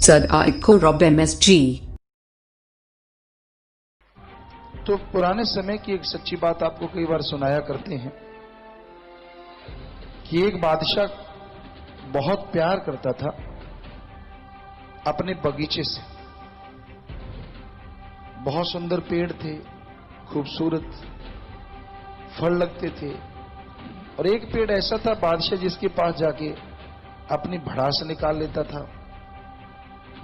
Sud Aiko Rob MSG। तो पुराने समय की एक सच्ची बात आपको कई बार सुनाया करते हैं कि एक बादशाह बहुत प्यार करता था अपने बगीचे से। बहुत सुंदर पेड़ थे, खूबसूरत फल लगते थे, और एक पेड़ ऐसा था बादशाह जिसके पास जाके अपनी भड़ास निकाल लेता था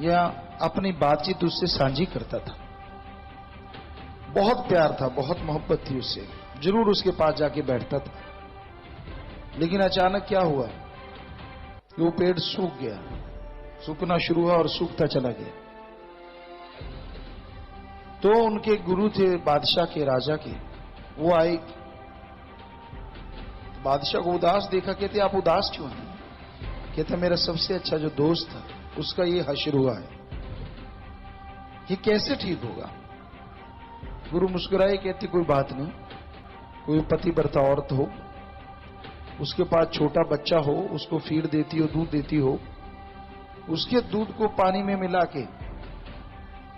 या अपनी बातचीत उससे साझी करता था। बहुत प्यार था, बहुत मोहब्बत थी उससे, जरूर उसके पास जाके बैठता था। लेकिन अचानक क्या हुआ कि वो पेड़ सूख गया, सूखना शुरू हुआ और सूखता चला गया। तो उनके गुरु थे बादशाह के, राजा के, वो आए, बादशाह को उदास देखा। कहते आप उदास क्यों हैं? कहते मेरा सबसे अच्छा जो दोस्त था उसका ये हश्र हुआ है, ये कैसे ठीक होगा? गुरु मुस्कुराए, कहते कोई बात नहीं, कोई पतिव्रता औरत हो, उसके पास छोटा बच्चा हो, उसको फीड देती हो, दूध देती हो, उसके दूध को पानी में मिला के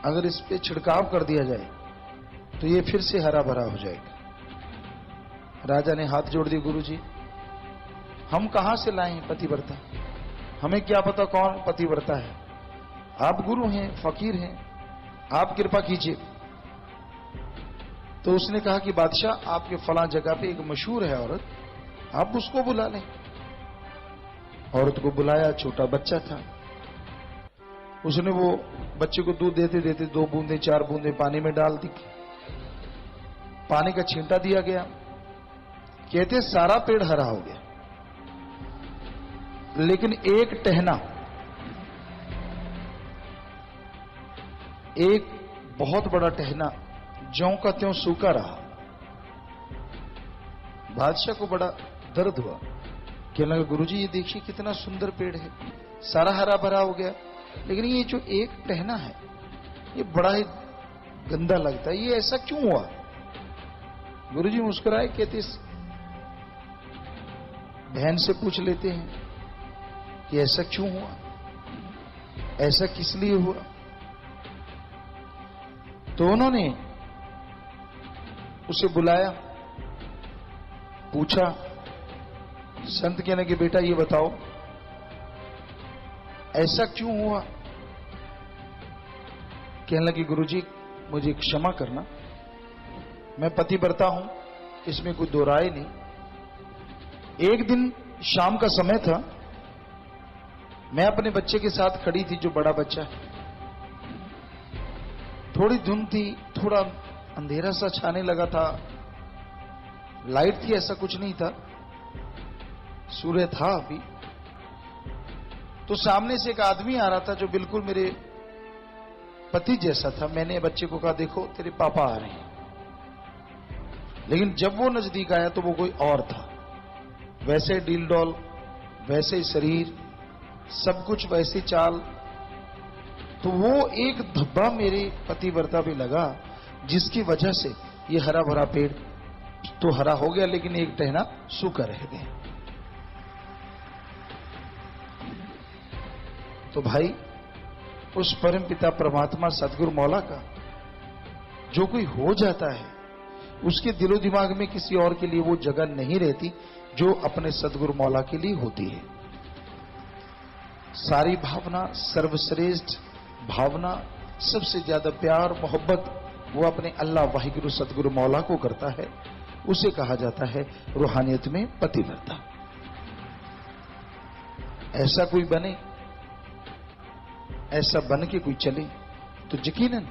अगर इस पे छिड़काव कर दिया जाए तो ये फिर से हरा भरा हो जाएगा। राजा ने हाथ जोड़ दिए, गुरु जी हम कहां से लाएं पतिव्रता? हमें क्या पता कौन पतिव्रता है? आप गुरु हैं, फकीर हैं, आप कृपा कीजिए। तो उसने कहा कि बादशाह आपके फला जगह पे एक मशहूर है औरत, आप उसको बुला लें। औरत को बुलाया, छोटा बच्चा था। उसने वो बच्चे को दूध देते देते 2 बूंदे 4 बूंदे पानी में डाल दी, पानी का छींटा दिया गया। कहते सारा पेड़ हरा हो गया, लेकिन एक टहना, एक बहुत बड़ा टहना ज्यों का त्यों सूखा रहा। बादशाह को बड़ा दर्द हुआ। कहने लगा गुरुजी ये देखिए कितना सुंदर पेड़ है, सारा हरा भरा हो गया, लेकिन ये जो एक टहना है ये बड़ा ही गंदा लगता है, ये ऐसा क्यों हुआ? गुरुजी मुस्कुराए, कहते इस बहन से पूछ लेते हैं कि ऐसा क्यों हुआ, ऐसा किस लिए हुआ। तो उन्होंने उसे बुलाया, पूछा। संत कहने के बेटा ये बताओ ऐसा क्यों हुआ? कहने लगे गुरुजी मुझे क्षमा करना, मैं पतिव्रता हूं, इसमें कोई दो राय नहीं। एक दिन शाम का समय था, मैं अपने बच्चे के साथ खड़ी थी, जो बड़ा बच्चा है। थोड़ी धुंध थी, थोड़ा अंधेरा सा छाने लगा था, लाइट थी ऐसा कुछ नहीं था, सूर्य था अभी। तो सामने से एक आदमी आ रहा था जो बिल्कुल मेरे पति जैसा था। मैंने बच्चे को कहा देखो तेरे पापा आ रहे हैं। लेकिन जब वो नजदीक आया तो वो कोई और था, वैसे डील डॉल, वैसे ही शरीर, सब कुछ वैसी चाल। तो वो एक धब्बा मेरे पतिव्रता पे लगा, जिसकी वजह से ये हरा भरा पेड़ तो हरा हो गया, लेकिन एक टहना सूखा रह गया। तो भाई उस परम पिता परमात्मा सदगुरु मौला का जो कोई हो जाता है, उसके दिलो दिमाग में किसी और के लिए वो जगह नहीं रहती जो अपने सदगुरु मौला के लिए होती है। सारी भावना, सर्वश्रेष्ठ भावना, सबसे ज्यादा प्यार मोहब्बत वो अपने अल्लाह वाहिगुरु सदगुरु मौला को करता है। उसे कहा जाता है रूहानियत में पतिव्रता। ऐसा कोई बने, ऐसा बन के कोई चले तो यकीनन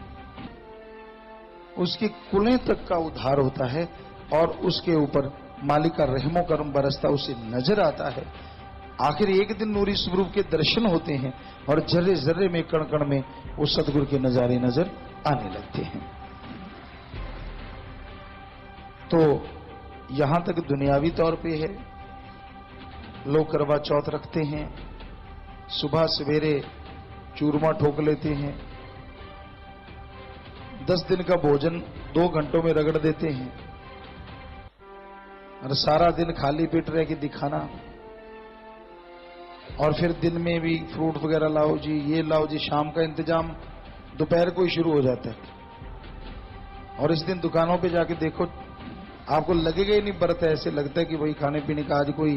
उसके कुलें तक का उद्धार होता है और उसके ऊपर मालिक का रहमो करम बरसता उसे नजर आता है। आखिर एक दिन नूरी स्वरूप के दर्शन होते हैं और जर्रे जर्रे में, कण कण में वो सदगुरु के नजारे नजर आने लगते हैं। तो यहां तक दुनियावी तौर पे है, लोग करवा चौथ रखते हैं, सुबह सवेरे चूरमा ठोक लेते हैं, 10 दिन का भोजन 2 घंटों में रगड़ देते हैं और सारा दिन खाली पेट रह के दिखाना। और फिर दिन में भी फ्रूट वगैरह लाओ जी, ये लाओ जी, शाम का इंतजाम दोपहर को ही शुरू हो जाता है। और इस दिन दुकानों पे जाके देखो, आपको लगेगा ही नहीं व्रत है, ऐसे लगता है कि वही खाने पीने का आज कोई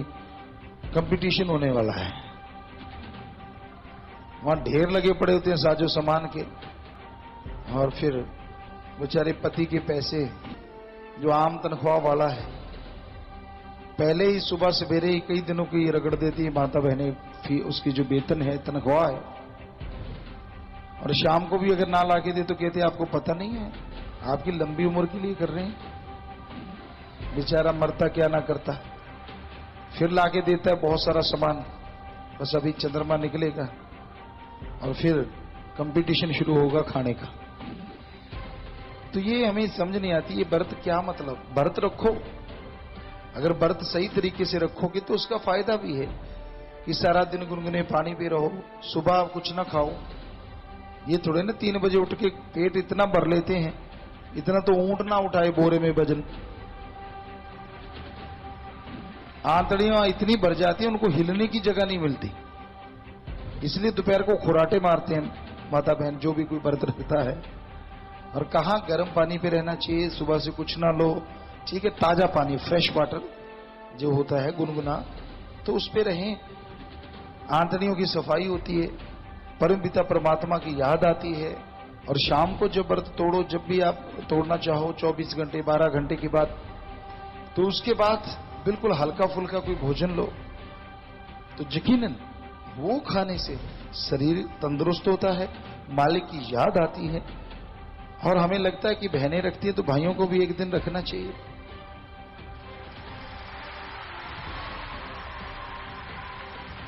कंपटीशन होने वाला है। वहां ढेर लगे पड़े होते हैं साजो सामान के, और फिर बेचारे पति के पैसे जो आम तनख्वाह वाला है, पहले ही सुबह सवेरे ही कई दिनों की रगड़ देती है माता बहनें, उसकी जो वेतन है, तनख्वाह है, और शाम को भी अगर ना लाके दे तो कहते हैं आपको पता नहीं है, आपकी लंबी उम्र के लिए कर रहे हैं। बेचारा मरता क्या ना करता, फिर लाके देता है बहुत सारा सामान, बस अभी चंद्रमा निकलेगा और फिर कंपटीशन शुरू होगा खाने का। तो ये हमें समझ नहीं आती, ये व्रत क्या मतलब। व्रत रखो, अगर व्रत सही तरीके से रखोगे तो उसका फायदा भी है कि सारा दिन गुनगुने पानी पे रहो, सुबह कुछ ना खाओ। ये थोड़े ना 3 बजे उठ के पेट इतना भर लेते हैं, इतना तो ऊंट ना उठाए बोरे में वजन। आंतड़ियां इतनी भर जाती हैं, उनको हिलने की जगह नहीं मिलती, इसलिए दोपहर को खुराटे मारते हैं माता बहन जो भी कोई व्रत रखता है। और कहां गर्म पानी पे रहना चाहिए, सुबह से कुछ ना लो, ठीक है, ताजा पानी, फ्रेश वाटर जो होता है गुनगुना, तो उस पे रहें। आंतड़ियों की सफाई होती है, परम पिता परमात्मा की याद आती है। और शाम को जब व्रत तोड़ो, जब भी आप तोड़ना चाहो, 24 घंटे 12 घंटे के बाद, तो उसके बाद बिल्कुल हल्का फुल्का कोई भोजन लो, तो यकीनन वो खाने से शरीर तंदुरुस्त होता है, मालिक की याद आती है। और हमें लगता है कि बहनें रखती है तो भाइयों को भी एक दिन रखना चाहिए।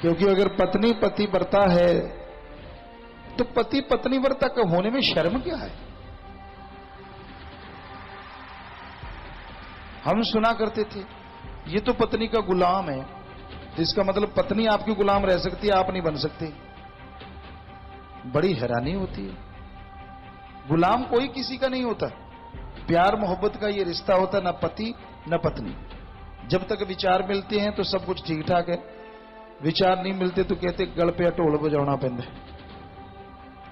क्योंकि अगर पत्नी पति व्रता है तो पति पत्नी व्रता का होने में शर्म क्या है। हम सुना करते थे ये तो पत्नी का गुलाम है, तो इसका मतलब पत्नी आपकी गुलाम रह सकती है, आप नहीं बन सकते। बड़ी हैरानी होती है। गुलाम कोई किसी का नहीं होता, प्यार मोहब्बत का ये रिश्ता होता, ना पति न पत्नी। जब तक विचार मिलते हैं तो सब कुछ ठीक ठाक है, विचार नहीं मिलते तो कहते गल पे ढोल बजाना पैंदा है,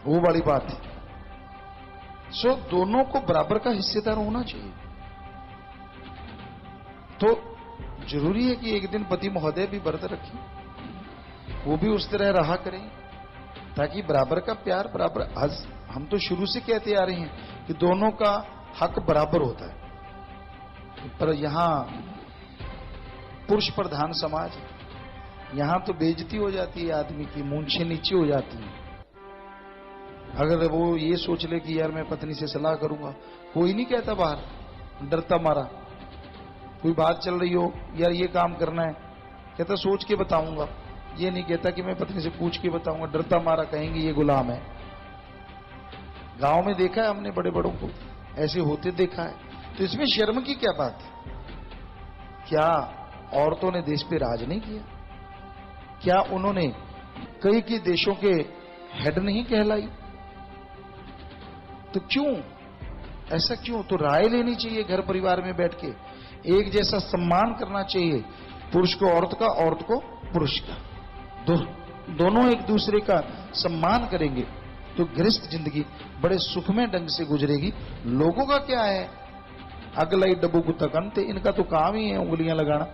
वो वाली बात है। सो दोनों को बराबर का हिस्सेदार होना चाहिए। तो जरूरी है कि एक दिन पति महोदय भी व्रत रखें, वो भी उस तरह रहा करें, ताकि बराबर का प्यार बराबर। आज हम तो शुरू से कहते आ रहे हैं कि दोनों का हक बराबर होता है, पर यहां पुरुष प्रधान समाज, यहां तो बेइज्जती हो जाती है आदमी की, मूंछें नीचे हो जाती है। अगर वो ये सोच ले कि यार मैं पत्नी से सलाह करूंगा, कोई नहीं कहता बाहर, डरता मारा। कोई बात चल रही हो, यार ये काम करना है, कहता सोच के बताऊंगा। ये नहीं कहता कि मैं पत्नी से पूछ के बताऊंगा, डरता मारा कहेंगे ये गुलाम है। गांव में देखा है हमने, बड़े बड़ों को ऐसे होते देखा है। तो इसमें शर्म की क्या बात है। क्या औरतों ने देश पे राज नहीं किया? क्या उन्होंने कई देशों के हेड नहीं कहलाई? तो क्यों ऐसा, क्यों? तो राय लेनी चाहिए घर परिवार में बैठ के, एक जैसा सम्मान करना चाहिए, पुरुष को औरत का, औरत को पुरुष का। दोनों एक दूसरे का सम्मान करेंगे तो गृहस्थ जिंदगी बड़े सुखमय ढंग से गुजरेगी। लोगों का क्या है, अगलाई डब्बू को तकनते, इनका तो काम ही है उंगलियां लगाना।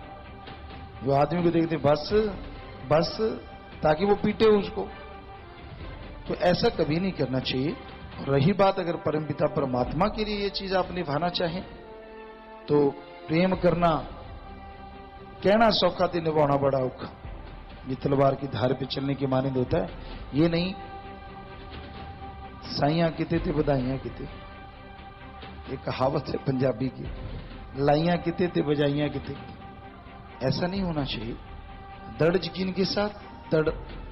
जो आदमी को देखते बस बस, ताकि वो पीटे उसको। तो ऐसा कभी नहीं करना चाहिए। और रही बात, अगर परमपिता परमात्मा के लिए ये चीज आप निभाना चाहें तो प्रेम करना, कहना सौखा थी, निभाना बड़ा औखा। ये तलवार की धार पे चलने के मानिंद होता है। ये नहीं साइयां किते थे बधाइयां किते, ये कहावत है पंजाबी की, लाइयां किते थे बजाइयां किते। ऐसा नहीं होना चाहिए। दृढ़ यकीन के साथ, दृढ़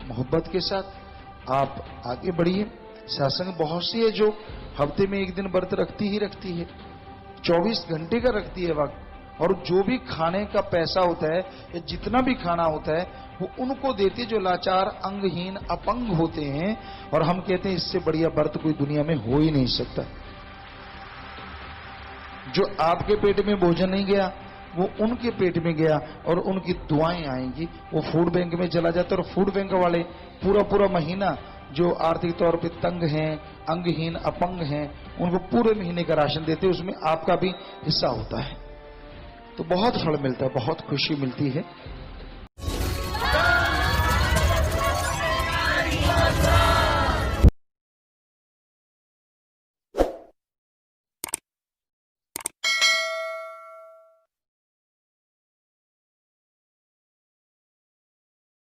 मोहब्बत के साथ आप आगे बढ़िए। सत्संग बहुत सी है जो हफ्ते में एक दिन व्रत रखती ही रखती है, 24 घंटे का रखती है वक्त। और जो भी खाने का पैसा होता है या जितना भी खाना होता है वो उनको देते जो लाचार, अंगहीन, अपंग होते हैं। और हम कहते हैं इससे बढ़िया व्रत कोई दुनिया में हो ही नहीं सकता। जो आपके पेट में भोजन नहीं गया वो उनके पेट में गया और उनकी दुआएं आएंगी, वो फूड बैंक में चला जाता है। और फूड बैंक वाले पूरा पूरा महीना जो आर्थिक तौर पे तंग हैं, अंगहीन, अपंग हैं, उनको पूरे महीने का राशन देते हैं, उसमें आपका भी हिस्सा होता है। तो बहुत फल मिलता है, बहुत खुशी मिलती है।